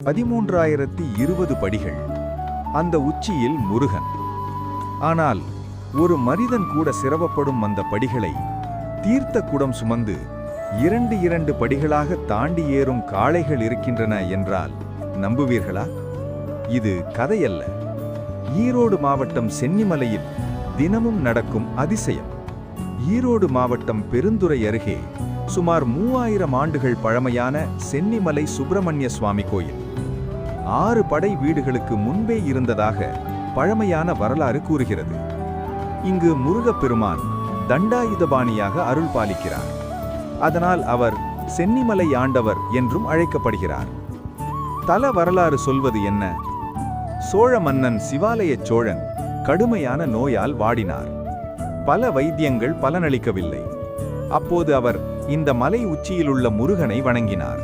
13,020 படிகள். அந்த உச்சியில் முருகன். ஆனால் ஒரு மனிதன் கூட சிரமப்படும் அந்த படிகளை தீர்த்த குடம் சுமந்து 2 படிகளாக தாண்டி ஏறும் காளைகள் இருக்கின்றன என்றால் நம்புவீர்களா? இது கதையல்ல. ஈரோடு மாவட்டம் சென்னிமலையில் தினமும் நடக்கும் அதிசயம். ஈரோடு மாவட்டம் பெருந்துறை அருகே சுமார் 3000 ஆண்டுகள் பழமையான சென்னிமலை சுப்பிரமணிய சுவாமி கோயில் 6 படை வீடுகளுக்கு முன்பே இருந்ததாக பழமையான வரலாறு கூறுகிறது. இங்கு முருகப்பெருமான் தண்டாயுதபாணியாக அருள் பாலிக்கிறார். அதனால் அவர் சென்னிமலை ஆண்டவர் என்றும் அழைக்கப்படுகிறார். தல வரலாறு சொல்வது என்ன? சோழ மன்னன் சிவாலய சோழன் கடுமையான நோயால் வாடினார். பல வைத்தியங்கள் பலனளிக்கவில்லை. அப்போது அவர் இந்த மலை உச்சியிலுள்ள முருகனை வணங்கினார்.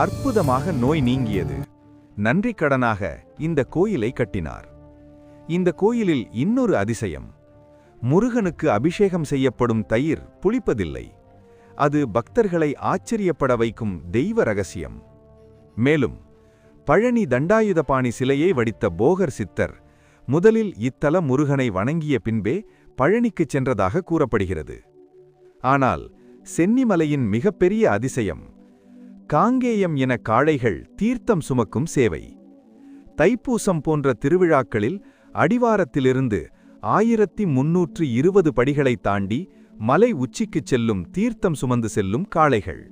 அற்புதமாக நோய் நீங்கியது. நன்றி கடனாக இந்த கோயிலை கட்டினார். இந்த கோயிலில் இன்னொரு அதிசயம். முருகனுக்கு அபிஷேகம் செய்யப்படும் தயிர் புளிப்பதில்லை. அது பக்தர்களை ஆச்சரியப்பட வைக்கும் தெய்வ ரகசியம். மேலும் பழனி தண்டாயுதபாணி சிலையை வடித்த போகர் சித்தர் முதலில் இத்தல முருகனை வணங்கிய பின்பே பழனிக்குச் சென்றதாக கூறப்படுகிறது. ஆனால் சென்னிமலையின் மிகப்பெரிய அதிசயம் காங்கேயம் என காளைகள் தீர்த்தம் சுமக்கும் சேவை. தைப்பூசம் போன்ற திருவிழாக்களில் அடிவாரத்திலிருந்து 1320 படிகளை தாண்டி மலை உச்சிக்குச் செல்லும் தீர்த்தம் சுமந்து செல்லும் காளைகள்.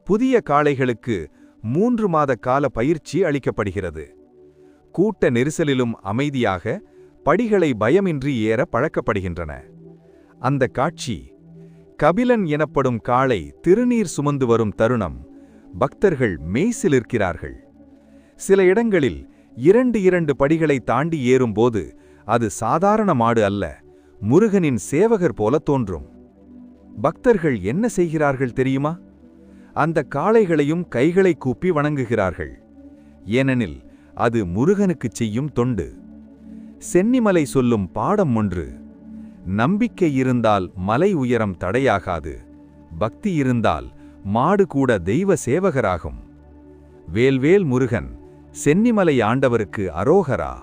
புதிய காளைகளுக்கு 3 மாத கால பயிற்சி அளிக்கப்படுகிறது. கூட்ட நெரிசலிலும் அமைதியாக படிகளை பயமின்றி ஏற பழக்கப்படுகின்றன. அந்த காட்சி, கபிலன் எனப்படும் காளை திருநீர் சுமந்து வரும் தருணம் பக்தர்கள் மெய்சிலிருக்கிறார்கள். சில இடங்களில் 2 படிகளை தாண்டி ஏறும்போது அது சாதாரண மாடு அல்ல, முருகனின் சேவகர் போல தோன்றும். பக்தர்கள் என்ன செய்கிறார்கள் தெரியுமா? அந்த காளைகளையும் கைகளை கூப்பி வணங்குகிறார்கள். ஏனெனில் அது முருகனுக்குச் செய்யும் தொண்டு. சென்னிமலை சொல்லும் பாடம் ஒன்று: நம்பிக்கை இருந்தால் மலை உயரம் தடையாகாது, பக்தி இருந்தால் மாடு கூட தெய்வ சேவகராகும். வேல்வேல் முருகன், சென்னிமலை ஆண்டவருக்கு அரோகரா.